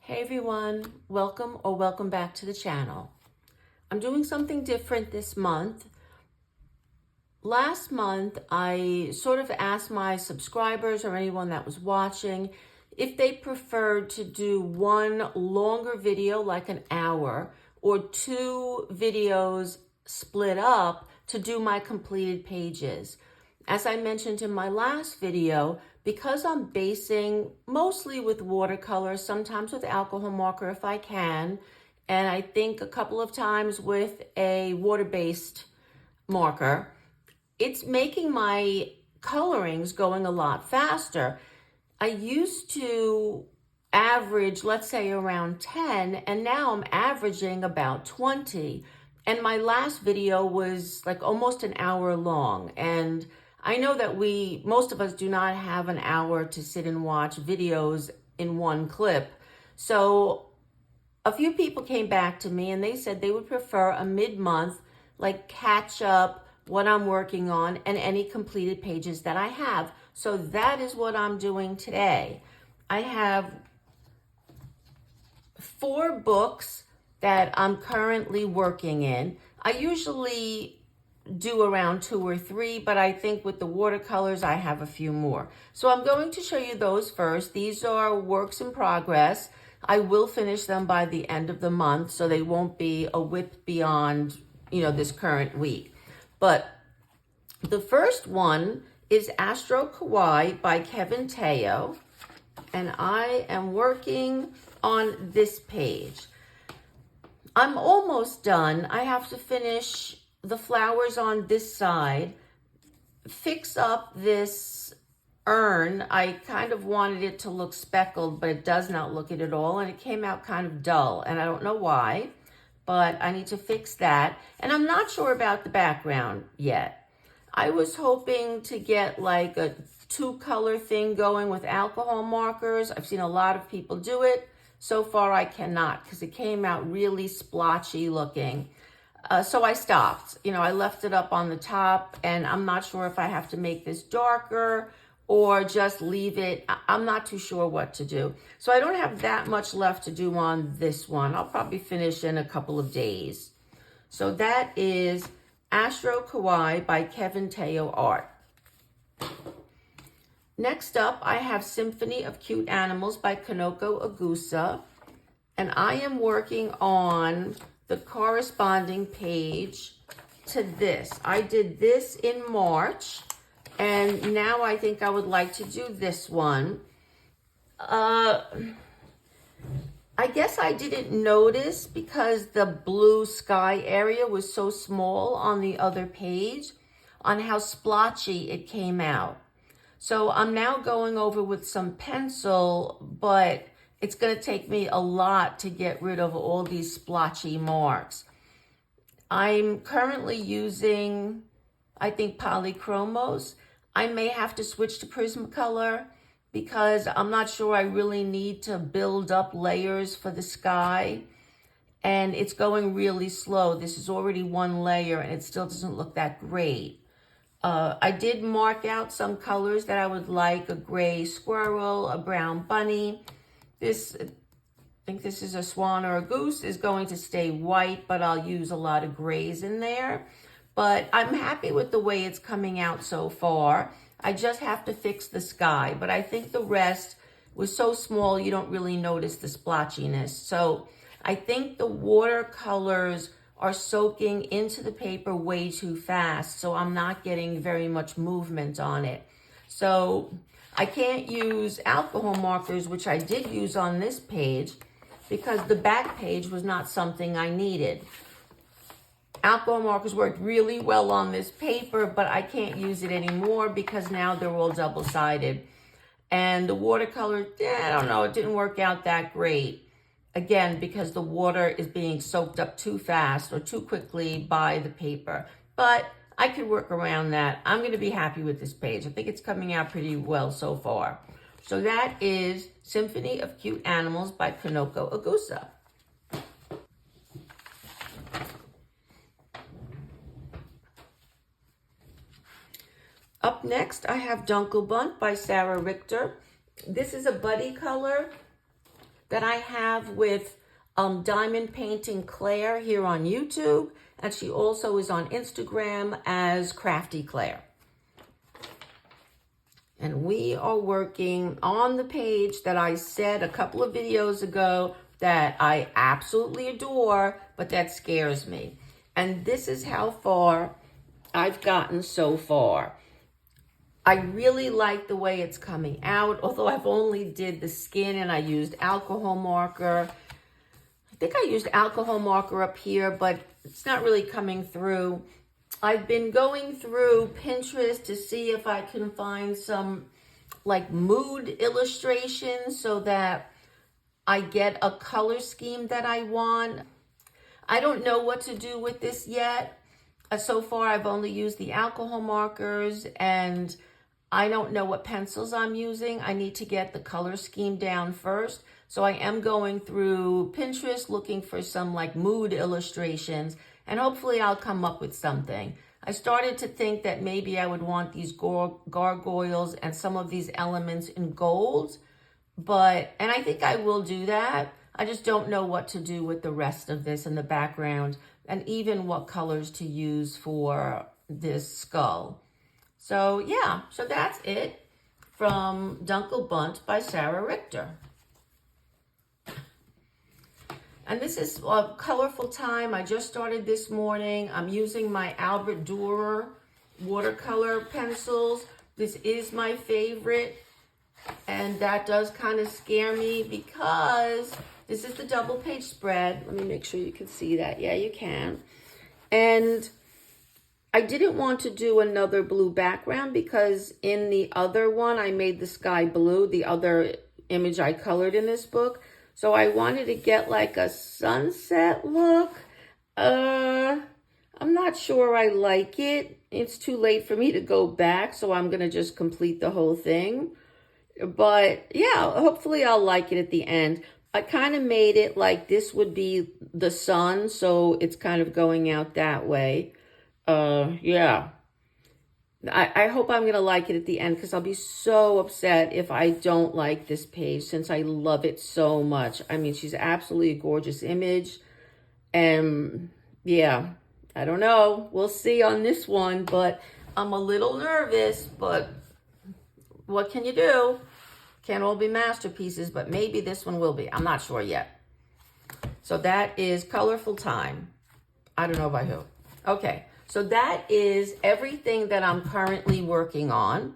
Hey everyone, welcome back to the channel. I'm doing something different this month. Last month, I sort of asked my subscribers or anyone that was watching if they preferred to do one longer video, like an hour, or two videos split up to do my completed pages. As I mentioned in my last video, because I'm basing mostly with watercolor, sometimes with alcohol marker if I can, and I think a couple of times with a water-based marker, it's making my colorings going a lot faster. I used to average, let's say around 10, and now I'm averaging about 20. And my last video was like almost an hour long. And I know that most of us do not have an hour to sit and watch videos in one clip. So a few people came back to me and they said they would prefer a mid-month, like catch up what I'm working on and any completed pages that I have. So that is what I'm doing today. I have 4 books that I'm currently working in. I usually do around 2 or 3, but I think with the watercolors, I have a few more. So I'm going to show you those first. These are works in progress. I will finish them by the end of the month, so they won't be a whip beyond, this current week. But the first one is Astro Kawaii by Kevin Teo, and I am working on this page. I'm almost done. I have to finish the flowers on this side, fix up this urn. I kind of wanted it to look speckled, but it does not look it at all, and it came out kind of dull, and I don't know why, but I need to fix that. And I'm not sure about the background yet. I was hoping to get like a 2-color thing going with alcohol markers. I've seen a lot of people do it. So far I cannot, because it came out really splotchy looking. So I stopped. I left it up on the top, and I'm not sure if I have to make this darker or just leave it. I'm not too sure what to do. So I don't have that much left to do on this one. I'll probably finish in a couple of days. So that is Astro Kawaii by Kevin Teo Art. Next up, I have Symphony of Cute Animals by Kanoko Agusa, and I am working on the corresponding page to this. I did this in March, and now I think I would like to do this one. I guess I didn't notice because the blue sky area was so small on the other page on how splotchy it came out. So I'm now going over with some pencil, but it's going to take me a lot to get rid of all these splotchy marks. I'm currently using, I think, polychromos. I may have to switch to Prismacolor because I'm not sure I really need to build up layers for the sky. And it's going really slow. This is already one layer and it still doesn't look that great. I did mark out some colors that I would like: a gray squirrel, a brown bunny. I think this is a swan or a goose, is going to stay white, but I'll use a lot of grays in there. But I'm happy with the way it's coming out so far. I just have to fix the sky, but I think the rest was so small you don't really notice the splotchiness. So I think the watercolors are soaking into the paper way too fast, so I'm not getting very much movement on it. So I can't use alcohol markers, which I did use on this page, because the back page was not something I needed. Alcohol markers worked really well on this paper, but I can't use it anymore because now they're all double-sided. And the watercolor, I don't know, it didn't work out that great. Again, because the water is being soaked up too fast or too quickly by the paper. But I could work around that. I'm going to be happy with this page. I think it's coming out pretty well so far. So that is Symphony of Cute Animals by Kanoko Agusa. Up next, I have Dunkelbunt by Sarah Richter. This is a buddy color. that I have with Diamond Painting Claire here on YouTube. And she also is on Instagram as Crafty Claire. And we are working on the page that I said a couple of videos ago that I absolutely adore, but that scares me. And this is how far I've gotten so far. I really like the way it's coming out, although I've only did the skin and I used alcohol marker. I think I used alcohol marker up here, but it's not really coming through. I've been going through Pinterest to see if I can find some like mood illustrations so that I get a color scheme that I want. I don't know what to do with this yet. So far, I've only used the alcohol markers and I don't know what pencils I'm using. I need to get the color scheme down first. So I am going through Pinterest looking for some like mood illustrations, and hopefully I'll come up with something. I started to think that maybe I would want these gargoyles and some of these elements in gold, and I think I will do that. I just don't know what to do with the rest of this in the background and even what colors to use for this skull. So yeah, so that's it from Dunkel Bunt by Sarah Richter. And this is a colorful time. I just started this morning. I'm using my Albert Dürer watercolor pencils. This is my favorite. And that does kind of scare me because this is the double page spread. Let me make sure you can see that. Yeah, you can. And I didn't want to do another blue background because in the other one, I made the sky blue, the other image I colored in this book. So I wanted to get like a sunset look. I'm not sure I like it. It's too late for me to go back, so I'm going to just complete the whole thing. But yeah, hopefully I'll like it at the end. I kind of made it like this would be the sun, so it's kind of going out that way. Yeah. I hope I'm going to like it at the end because I'll be so upset if I don't like this page since I love it so much. I mean, she's absolutely a gorgeous image. And yeah, I don't know. We'll see on this one, but I'm a little nervous, but what can you do? Can't all be masterpieces, but maybe this one will be. I'm not sure yet. So that is Colorful Time. I don't know by who. Okay. So that is everything that I'm currently working on.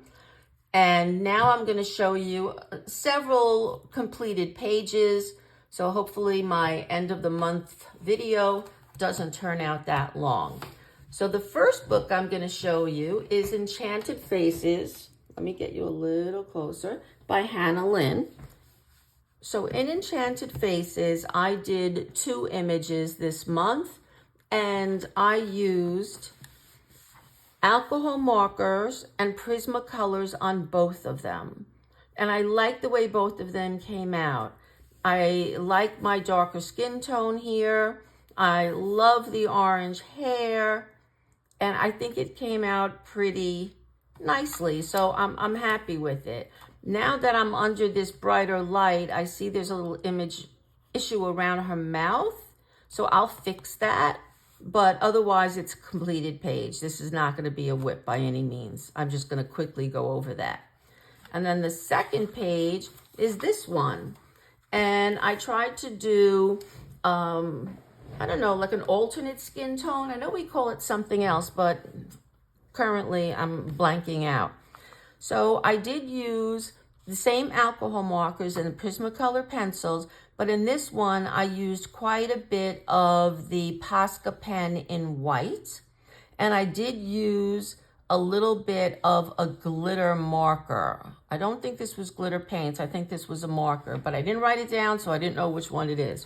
And now I'm going to show you several completed pages. So hopefully my end of the month video doesn't turn out that long. So the first book I'm going to show you is Enchanted Faces. Let me get you a little closer, by Hannah Lynn. So in Enchanted Faces, I did 2 images this month. And I used alcohol markers and Prismacolors on both of them. And I like the way both of them came out. I like my darker skin tone here. I love the orange hair. And I think it came out pretty nicely. So I'm happy with it. Now that I'm under this brighter light, I see there's a little issue around her mouth. So I'll fix that. But otherwise, it's a completed page. This is not going to be a whip by any means. I'm just going to quickly go over that. And then the second page is this one. And I tried to do, I don't know, like an alternate skin tone. I know we call it something else, but currently I'm blanking out. So I did use the same alcohol markers and the Prismacolor pencils, but in this one, I used quite a bit of the Posca pen in white. And I did use a little bit of a glitter marker. I don't think this was glitter paints. I think this was a marker, but I didn't write it down, so I didn't know which one it is.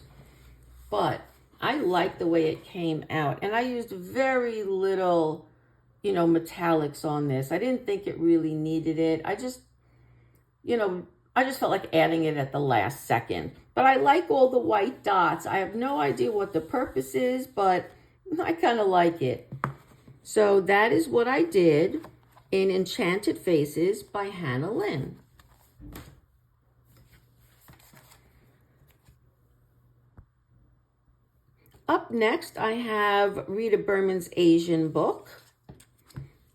But I like the way it came out. And I used very little, you know, metallics on this. I didn't think it really needed it. I just felt like adding it at the last second. But I like all the white dots. I have no idea what the purpose is, but I kind of like it. So that is what I did in Enchanted Faces by Hannah Lynn. Up next, I have Rita Berman's Asian book.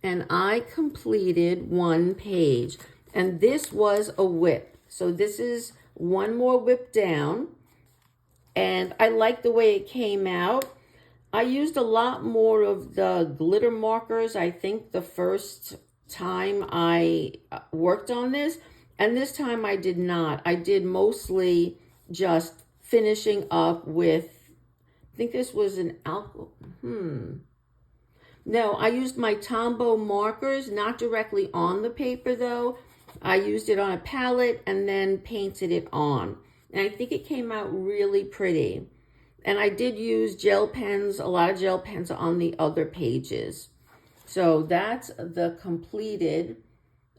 And I completed one page. And this was a whip. So this is one more whip down. And I like the way it came out. I used a lot more of the glitter markers, I think, the first time I worked on this. And this time I did not. I did mostly just finishing up with, I think this was an alcohol. No, I used my Tombow markers, not directly on the paper though. I used it on a palette and then painted it on. And I think it came out really pretty. And I did use gel pens, a lot of gel pens on the other pages. So that's the completed,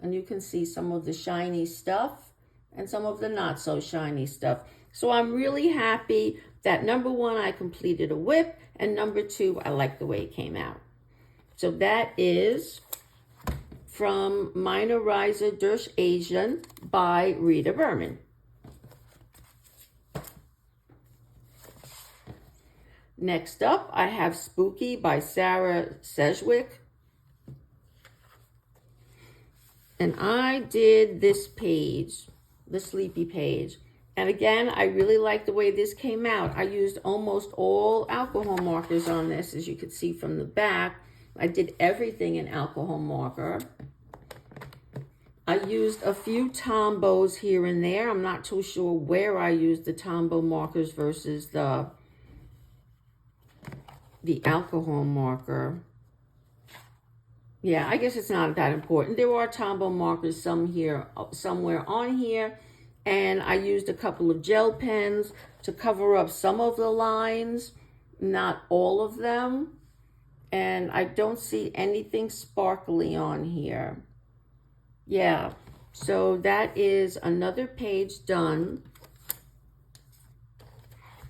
and you can see some of the shiny stuff and some of the not so shiny stuff. So I'm really happy that number one, I completed a whip, and number two, I like the way it came out. So that is from Meine Reise durch Asien by Rita Berman. Next up, I have Spooky by Sarah Sedgwick. And I did this page, the sleepy page. And again, I really like the way this came out. I used almost all alcohol markers on this, as you could see from the back. I did everything in alcohol marker. I used a few Tombows here and there. I'm not too sure where I used the Tombow markers versus the alcohol marker. Yeah, I guess it's not that important. There are Tombow markers somewhere on here. And I used a couple of gel pens to cover up some of the lines, not all of them. And I don't see anything sparkly on here. Yeah, so that is another page done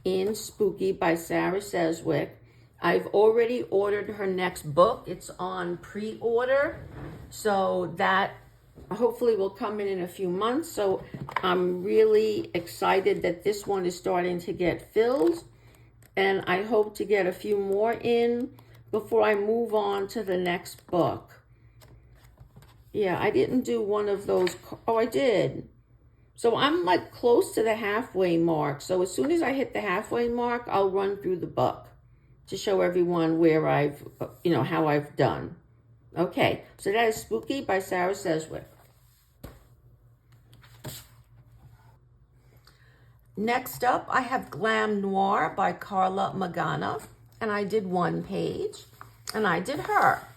in Spooky by Sarah Sedgwick. I've already ordered her next book. It's on pre-order, so that hopefully will come in a few months. So I'm really excited that this one is starting to get filled, and I hope to get a few more in before I move on to the next book. Yeah, I didn't do one of those. Oh, I did. So I'm like close to the halfway mark. So as soon as I hit the halfway mark, I'll run through the book to show everyone where I've, how I've done. Okay, so that is Spooky by Sarah Sedgwick. Next up, I have Glam Noir by Carla Magana, and I did one page, and I did her.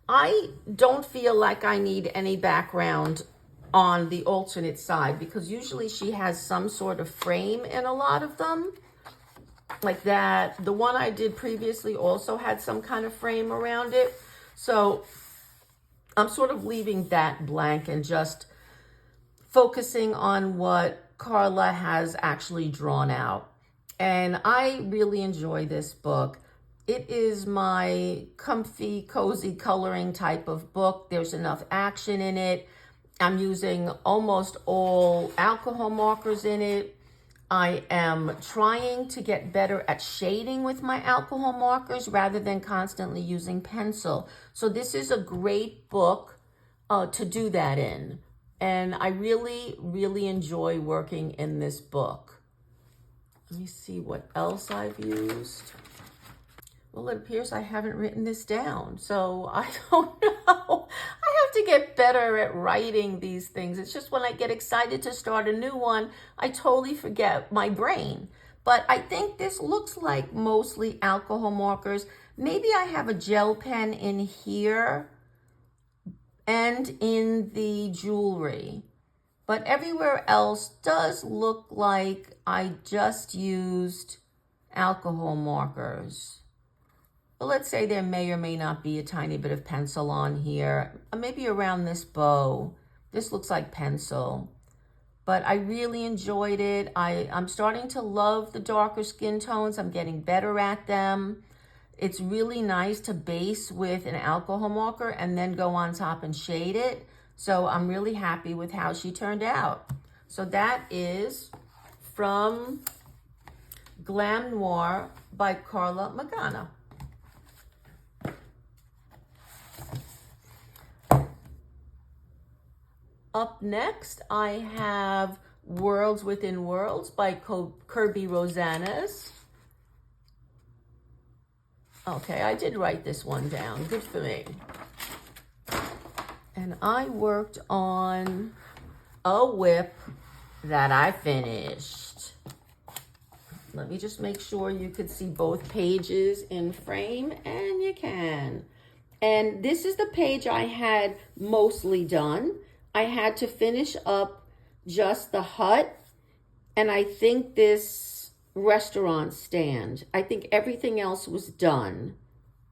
I don't feel like I need any background on the alternate side because usually she has some sort of frame in a lot of them. Like that. The one I did previously also had some kind of frame around it. So I'm sort of leaving that blank and just focusing on what Carla has actually drawn out. And I really enjoy this book. It is my comfy, cozy coloring type of book. There's enough action in it. I'm using almost all alcohol markers in it. I am trying to get better at shading with my alcohol markers rather than constantly using pencil. So this is a great book to do that in. And I really, really enjoy working in this book. Let me see what else I've used. Well, it appears I haven't written this down, so I don't know. I have to get better at writing these things. It's just when I get excited to start a new one, I totally forget my brain. But I think this looks like mostly alcohol markers. Maybe I have a gel pen in here and in the jewelry. But everywhere else does look like I just used alcohol markers. But let's say there may or may not be a tiny bit of pencil on here. Maybe around this bow. This looks like pencil. But I really enjoyed it. I'm starting to love the darker skin tones. I'm getting better at them. It's really nice to base with an alcohol marker and then go on top and shade it. So I'm really happy with how she turned out. So that is from Glam Noir by Carla Magana. Up next, I have Worlds Within Worlds by Kirby Rosanes. Okay, I did write this one down. Good for me. And I worked on a whip that I finished. Let me just make sure you could see both pages in frame, and you can. And this is the page I had mostly done. I had to finish up just the hut, and I think this restaurant stand. I think everything else was done.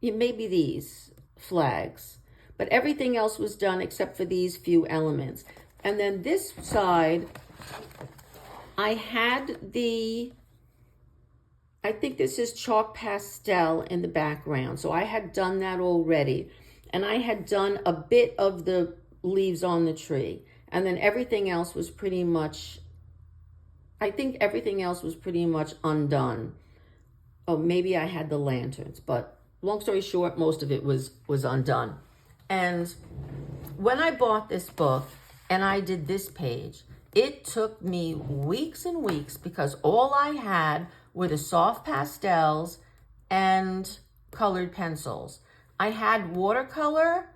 Maybe these flags, but everything else was done except for these few elements. And then this side, I had I think this is chalk pastel in the background. So I had done that already. And I had done a bit of the leaves on the tree. And then everything else was pretty much, I think everything else was pretty much undone. Oh, maybe I had the lanterns, but long story short, most of it was undone. And when I bought this book and I did this page, it took me weeks and weeks because all I had were the soft pastels and colored pencils. I had watercolor,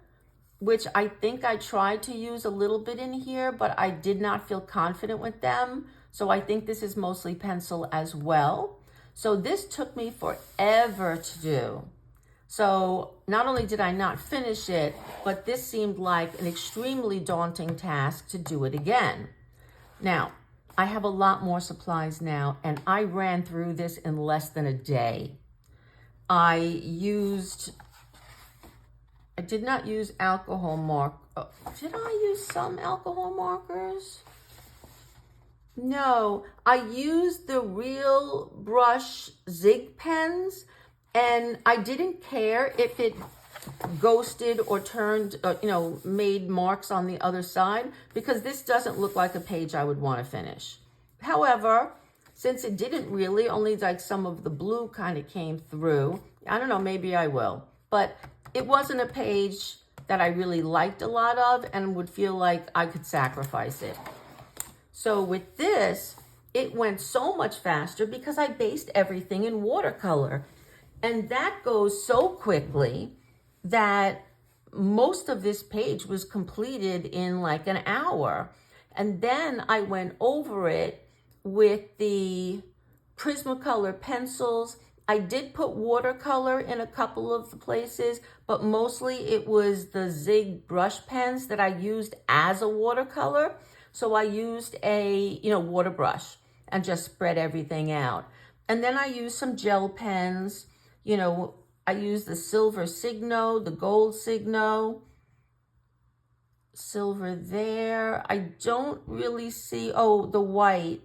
which I think I tried to use a little bit in here, but I did not feel confident with them. So I think this is mostly pencil as well. So this took me forever to do. So not only did I not finish it, but this seemed like an extremely daunting task to do it again. Now, I have a lot more supplies now, and I ran through this in less than a day. I did not use alcohol mark. Did I use some alcohol markers? No, I used the Real Brush Zig pens, and I didn't care if it ghosted or turned, made marks on the other side, because this doesn't look like a page I would want to finish. However, since it didn't really, only like some of the blue kind of came through, I don't know, maybe I will. But it wasn't a page that I really liked a lot of and would feel like I could sacrifice it. So with this, it went so much faster because I based everything in watercolor. And that goes so quickly that most of this page was completed in like an hour. And then I went over it with the Prismacolor pencils. I did put watercolor in a couple of the places, but mostly it was the Zig brush pens that I used as a watercolor. So I used a, water brush and just spread everything out. And then I used some gel pens. I used the silver Signo, the gold Signo, silver there. I don't really see, the white.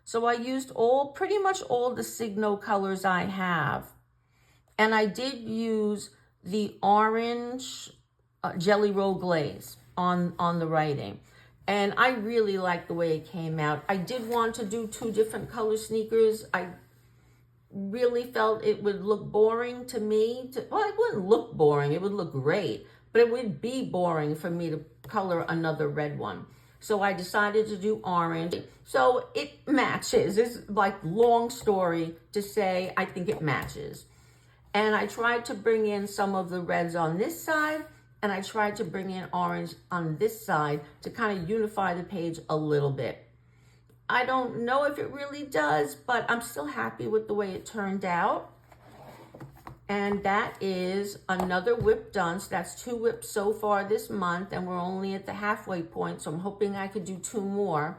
So I used pretty much all the Signo colors I have. And I did use the orange Jelly Roll Glaze on the writing. And I really like the way it came out. I did want to do 2 different color sneakers. I really felt it would look boring to me. Well, it wouldn't look boring. It would look great. But it would be boring for me to color another red one. So I decided to do orange. So it matches. It's like long story to say I think it matches. And I tried to bring in some of the reds on this side, and I tried to bring in orange on this side to kind of unify the page a little bit. I don't know if it really does, but I'm still happy with the way it turned out. And that is another whip done. So that's 2 whips so far this month, and we're only at the halfway point. So I'm hoping I could do 2 more.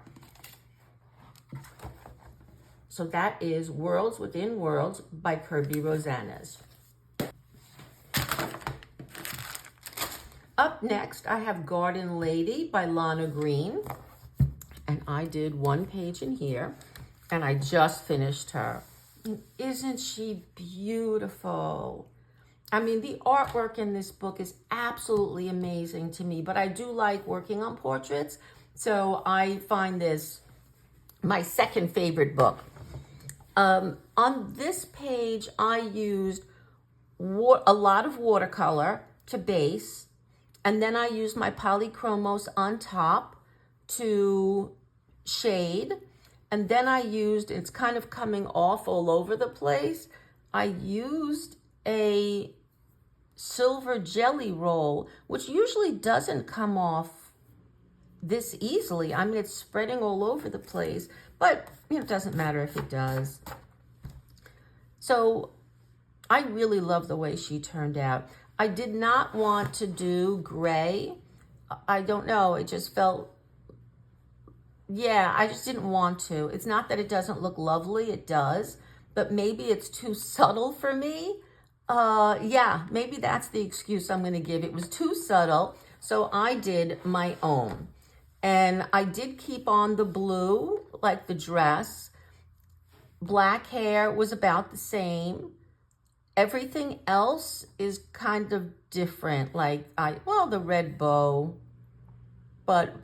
So that is Worlds Within Worlds by Kirby Rosanes. Up next, I have Garden Lady by Lana Green. And I did 1 page in here, and I just finished her. And isn't she beautiful? I mean, the artwork in this book is absolutely amazing to me, but I do like working on portraits. So I find this my second favorite book. On this page, I used a lot of watercolor to base, and then I used my polychromos on top to shade, and then I used, it's kind of coming off all over the place, I used a silver jelly roll, which usually doesn't come off this easily. I mean, it's spreading all over the place, but it doesn't matter if it does. So I really love the way she turned out. I did not want to do gray. I don't know, it just felt, yeah, I just didn't want to. It's not that it doesn't look lovely, it does, but maybe it's too subtle for me. Yeah, maybe that's the excuse I'm going to give. It was too subtle, so I did my own. And I did keep on the blue, like the dress. Black hair was about the same. Everything else is kind of different. Like, well, the red bow, but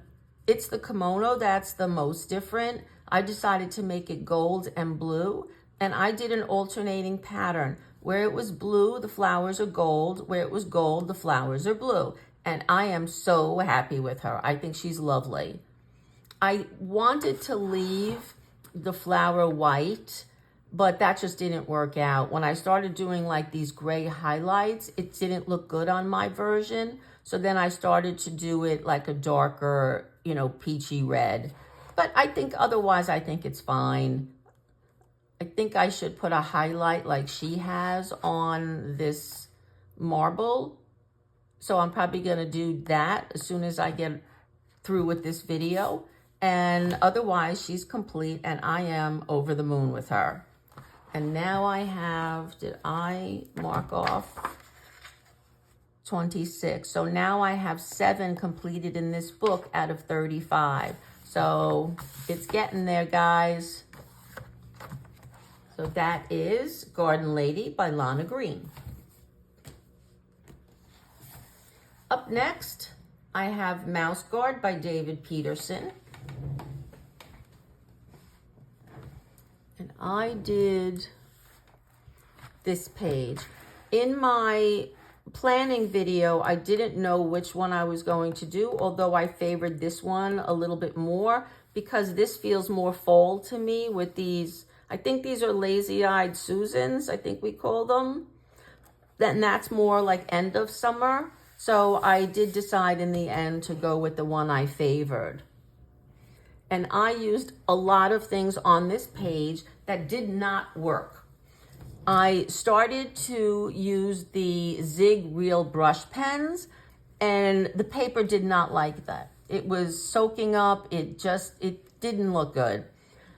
it's the kimono that's the most different. I decided to make it gold and blue, and I did an alternating pattern. Where it was blue, the flowers are gold. Where it was gold, the flowers are blue. And I am so happy with her. I think she's lovely. I wanted to leave the flower white, but that just didn't work out. When I started doing like these gray highlights, it didn't look good on my version. So then I started to do it like a darker, peachy red. But I think otherwise, I think it's fine. I think I should put a highlight like she has on this marble. So I'm probably going to do that as soon as I get through with this video. And otherwise, she's complete, and I am over the moon with her. And now I have, did I mark off 26? So now I have 7 completed in this book out of 35. So it's getting there, guys. So that is Garden Lady by Lana Green. Up next, I have Mouseguard by David Peterson. And I did this page. In my planning video, I didn't know which one I was going to do, although I favored this one a little bit more because this feels more fall to me with these, I think these are lazy-eyed Susans, I think we call them. Then that's more like end of summer. So I did decide in the end to go with the one I favored. And I used a lot of things on this page that did not work. I started to use the Zig Real brush pens, and the paper did not like that. It was soaking up, it didn't look good.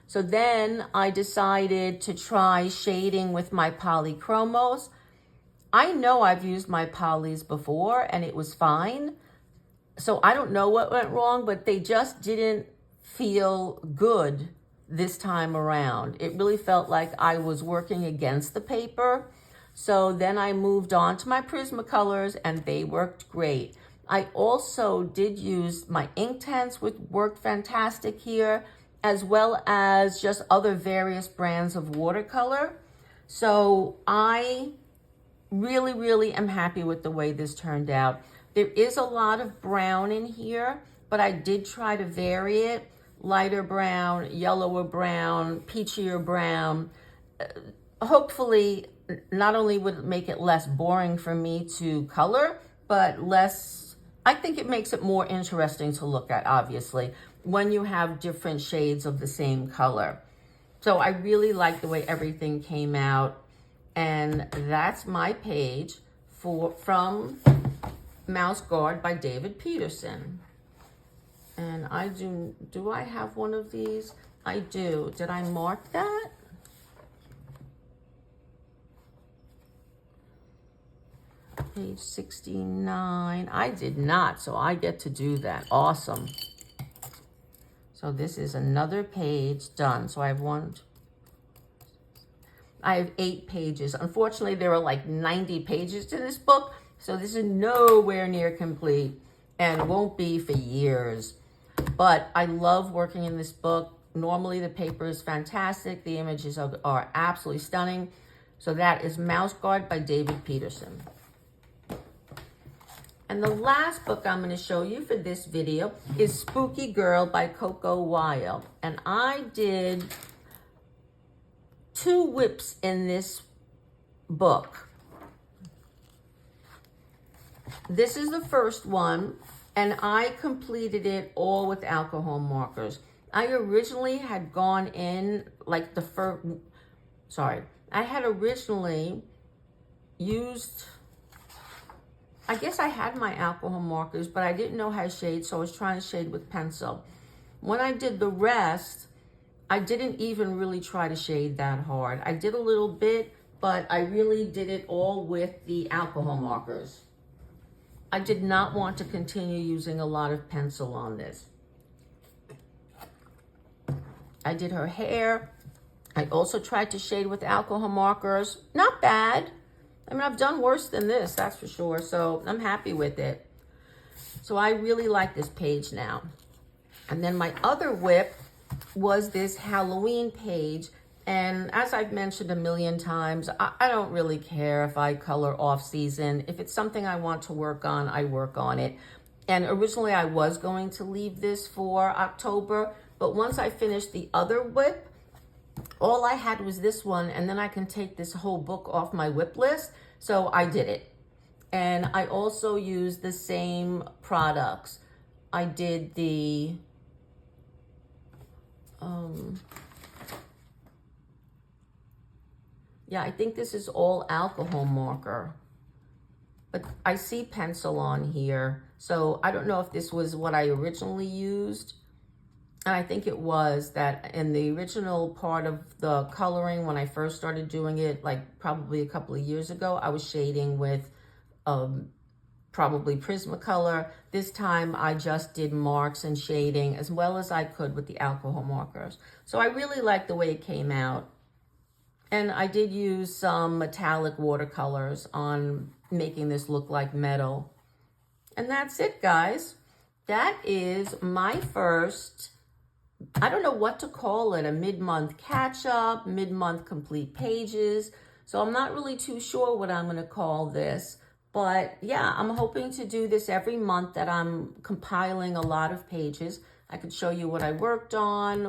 So then I decided to try shading with my polychromos. I know I've used my polys before and it was fine. So I don't know what went wrong, but they just didn't feel good this time around. It really felt like I was working against the paper. So then I moved on to my Prismacolors and they worked great. I also did use my Inktense, which worked fantastic here, as well as just other various brands of watercolor. So I really, really am happy with the way this turned out. There is a lot of brown in here, but I did try to vary it. Lighter brown, yellower brown, peachier brown. Hopefully, not only would it make it less boring for me to color, but I think it makes it more interesting to look at, obviously, when you have different shades of the same color. So I really like the way everything came out. And that's my page from Mouseguard by David Peterson. And do I have one of these? I do. Did I mark that? Page 69. I did not, so I get to do that. Awesome. So this is another page done. So I have 8 pages. Unfortunately, there are like 90 pages to this book, so this is nowhere near complete and won't be for years. But I love working in this book. Normally the paper is fantastic. The images are absolutely stunning. So that is Mouseguard by David Peterson. And the last book I'm going to show you for this video is Spooky Girl by Coco Weil. And I did 2 whips in this book. This is the first one, and I completed it all with alcohol markers. I originally had gone in like the first, I had originally used, I guess I had my alcohol markers, but I didn't know how to shade, so I was trying to shade with pencil. When I did the rest, I didn't even really try to shade that hard. I did a little bit, but I really did it all with the alcohol markers. I did not want to continue using a lot of pencil on this. I did her hair. I also tried to shade with alcohol markers. Not bad. I mean, I've done worse than this, that's for sure. So I'm happy with it. So I really like this page now. And then my other whip was this Halloween page. And as I've mentioned a million times, I don't really care if I color off season. If it's something I want to work on, I work on it. And originally I was going to leave this for October, but once I finished the other whip, all I had was this one, and then I can take this whole book off my whip list. So I did it. And I also used the same products. I did the, yeah, I think this is all alcohol marker, but I see pencil on here. So I don't know if this was what I originally used. And I think it was that in the original part of the coloring, when I first started doing it, like probably a couple of years ago, I was shading with probably Prismacolor. This time I just did marks and shading as well as I could with the alcohol markers. So I really like the way it came out. And I did use some metallic watercolors on making this look like metal. And that's it, guys. That is my first, I don't know what to call it, a mid-month catch-up, mid-month complete pages. So I'm not really too sure what I'm going to call this. But yeah, I'm hoping to do this every month, that I'm compiling a lot of pages. I could show you what I worked on,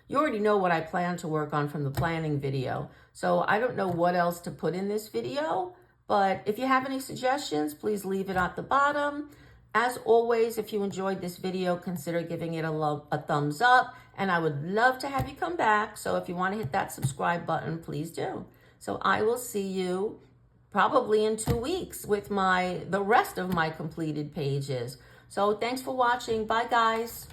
you already know what I plan to work on from the planning video. So I don't know what else to put in this video, but if you have any suggestions, please leave it at the bottom. As always, if you enjoyed this video, consider giving it a thumbs up, and I would love to have you come back. So if you want to hit that subscribe button, please do. So I will see you probably in 2 weeks with the rest of my completed pages. So thanks for watching. Bye, guys.